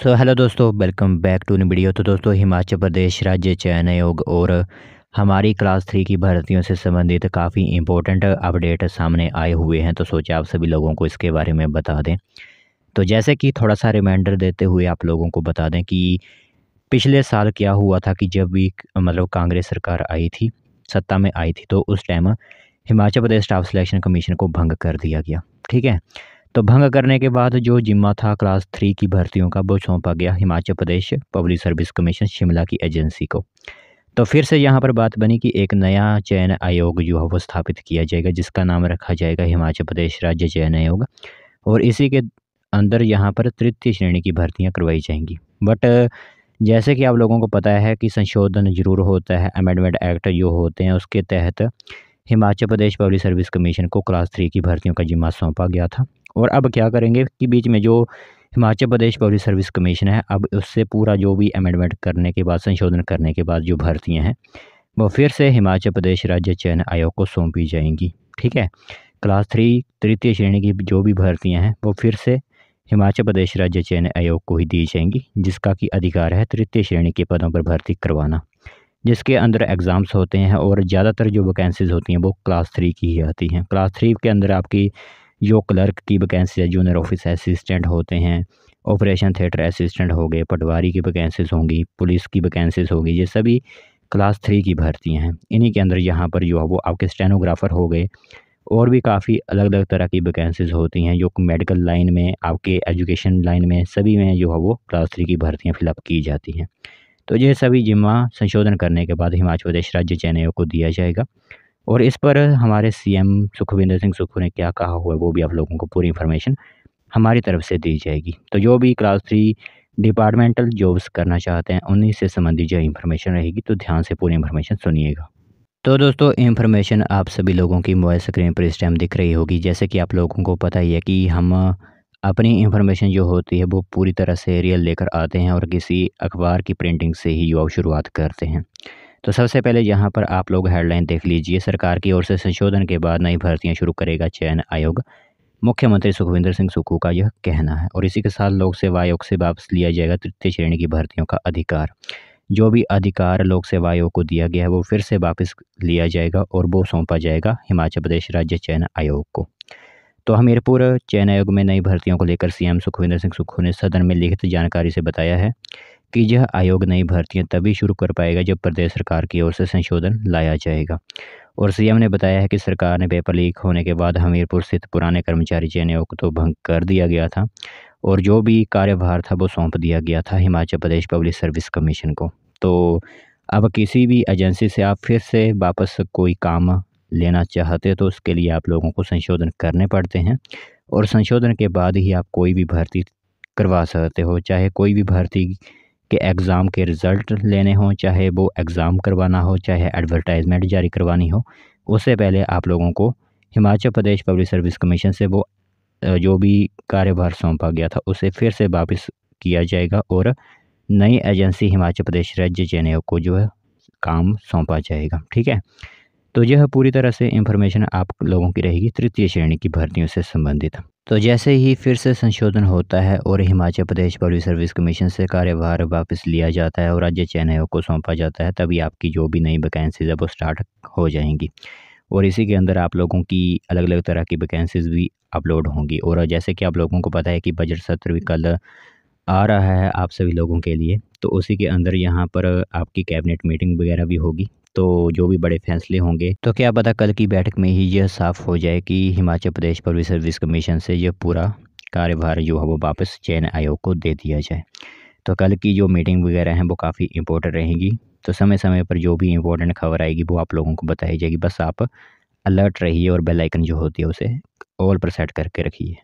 Hello दोस्तों, welcome back to new video. तो दोस्तों, हिमाचल प्रदेश राज्य चयन आयोग और हमारी क्लास 3 की भर्तियों से संबंधित काफ़ी इंपॉर्टेंट अपडेट सामने आए हुए हैं। तो सोचा आप सभी लोगों को इसके बारे में बता दें। तो जैसे कि थोड़ा सा रिमाइंडर देते हुए आप लोगों को बता दें कि पिछले साल क्या हुआ था कि जब भी कांग्रेस सरकार आई थी, सत्ता में आई थी, तो उस time Himachal Pradesh staff selection commission को भंग कर दिया गया। ठीक है। तो भंग करने के बाद जो जिम्मा था क्लास 3 की भर्तियों का, वो सौंपा गया Himachal Pradesh public service commission Shimla की एजेंसी को। तो फिर से यहाँ पर बात बनी कि एक नया चयन आयोग जो है वो स्थापित किया जाएगा, जिसका नाम रखा जाएगा हिमाचल प्रदेश राज्य चयन आयोग। और इसी के अंदर यहाँ पर तृतीय श्रेणी की भर्तियाँ करवाई जाएंगी। बट जैसे कि आप लोगों को पता है कि संशोधन ज़रूर होता है, अमेंडमेंट एक्ट जो होते हैं उसके तहत Himachal Pradesh public service commission को क्लास 3 की भर्तियों का जिम्मा सौंपा गया था। और अब क्या करेंगे कि बीच में जो Himachal Pradesh public service commission है, अब उससे पूरा जो भी अमेंडमेंट करने के बाद, संशोधन करने के बाद जो भर्तियां हैं वो फिर से हिमाचल प्रदेश राज्य चयन आयोग को सौंपी जाएंगी। ठीक है। क्लास 3 तृतीय श्रेणी की जो भी भर्तियां हैं वो फिर से हिमाचल प्रदेश राज्य चयन आयोग को ही दी जाएंगी, जिसका कि अधिकार है तृतीय श्रेणी के पदों पर भर्ती करवाना, जिसके अंदर एग्ज़ाम्स होते हैं। और ज़्यादातर जो वैकेंसीज़ होती हैं वो क्लास 3 की ही आती हैं। क्लास 3 के अंदर आपकी जो क्लर्क की वैकेंसी है, जूनियर ऑफिस असिस्टेंट होते हैं, ऑपरेशन थिएटर असिस्टेंट हो गए, पटवारी की वैकेंसीज़ होंगी, पुलिस की वैकेंसीज़ होगी, ये सभी क्लास 3 की भर्तियाँ हैं। इन्हीं के अंदर यहाँ पर जो है वो आपके स्टेनोग्राफ़र हो गए, और भी काफ़ी अलग अलग तरह की वैकेंसीज़ होती हैं जो मेडिकल लाइन में, आपके एजुकेशन लाइन में, सभी में जो है वो क्लास 3 की भर्तियाँ फिलअप की जाती हैं। तो ये सभी जिम्मा संशोधन करने के बाद हिमाचल प्रदेश राज्य चयन आयोग को दिया जाएगा। और इस पर हमारे सीएम सुखविंदर सिंह सुक्खू ने क्या कहा हुआ है वो भी आप लोगों को पूरी इन्फॉर्मेशन हमारी तरफ से दी जाएगी। तो जो भी क्लास 3 डिपार्टमेंटल जॉब्स करना चाहते हैं उन्हीं से संबंधित जो इन्फॉर्मेशन रहेगी, तो ध्यान से पूरी इन्फॉर्मेशन सुनिएगा। तो दोस्तों, इन्फॉर्मेशन आप सभी लोगों की मोबाइल स्क्रीन पर इस टाइम दिख रही होगी। जैसे कि आप लोगों को पता ही है कि हम अपनी इन्फॉर्मेशन जो होती है वो पूरी तरह से रियल लेकर आते हैं और किसी अखबार की प्रिंटिंग से ही जो शुरुआत करते हैं। तो सबसे पहले यहाँ पर आप लोग हेडलाइन देख लीजिए। सरकार की ओर से संशोधन के बाद नई भर्तियां शुरू करेगा चयन आयोग, मुख्यमंत्री सुखविंदर सिंह सुक्खू का यह कहना है। और इसी के साथ लोक सेवा आयोग से वापस लिया जाएगा तृतीय श्रेणी की भर्तियों का अधिकार। जो भी अधिकार लोक सेवा आयोग को दिया गया है वो फिर से वापस लिया जाएगा और वो सौंपा जाएगा हिमाचल प्रदेश राज्य चयन आयोग को। तो हमीरपुर चयन आयोग में नई भर्तियों को लेकर सीएम सुखविंदर सिंह सुक्खू ने सदन में लिखित जानकारी से बताया है कि यह आयोग नई भर्तियां तभी शुरू कर पाएगा जब प्रदेश सरकार की ओर से संशोधन लाया जाएगा। और सीएम ने बताया है कि सरकार ने पेपर लीक होने के बाद हमीरपुर स्थित पुराने कर्मचारी चयन आयोग को तो भंग कर दिया गया था, और जो भी कार्यभार था वो सौंप दिया गया था Himachal Pradesh public service commission को। तो अब किसी भी एजेंसी से आप फिर से वापस कोई काम लेना चाहते हो तो उसके लिए आप लोगों को संशोधन करने पड़ते हैं, और संशोधन के बाद ही आप कोई भी भर्ती करवा सकते हो। चाहे कोई भी भर्ती के एग्ज़ाम के रिज़ल्ट लेने हों, चाहे वो एग्ज़ाम करवाना हो, चाहे एडवर्टाइजमेंट जारी करवानी हो, उससे पहले आप लोगों को Himachal Pradesh public service commission से वो जो भी कार्यभार सौंपा गया था उसे फिर से वापस किया जाएगा, और नई एजेंसी हिमाचल प्रदेश राज्य चयन आयोग को जो है काम सौंपा जाएगा। ठीक है। तो यह पूरी तरह से इन्फॉर्मेशन आप लोगों की रहेगी तृतीय श्रेणी की भर्तियों से संबंधित। तो जैसे ही फिर से संशोधन होता है और Himachal Pradesh public service commission से कार्यभार वापस लिया जाता है और राज्य चयन आयोग को सौंपा जाता है, तभी आपकी जो भी नई वैकेंसीज है वो स्टार्ट हो जाएंगी। और इसी के अंदर आप लोगों की अलग अलग तरह की वैकेंसीज भी अपलोड होंगी। और जैसे कि आप लोगों को पता है कि बजट सत्र भी कल आ रहा है आप सभी लोगों के लिए, तो उसी के अंदर यहाँ पर आपकी कैबिनेट मीटिंग वगैरह भी होगी। तो जो भी बड़े फैसले होंगे, तो क्या पता कल की बैठक में ही यह साफ हो जाए कि Himachal Pradesh public service commission से यह पूरा कार्यभार जो है वो वापस चयन आयोग को दे दिया जाए। तो कल की जो मीटिंग वगैरह हैं वो काफ़ी इंपॉर्टेंट रहेंगी। तो समय समय पर जो भी इंपॉर्टेंट खबर आएगी वो आप लोगों को बताई जाएगी। बस आप अलर्ट रहिए और बेल आइकन जो होती है उसे ऑल पर सेट करके रखिए।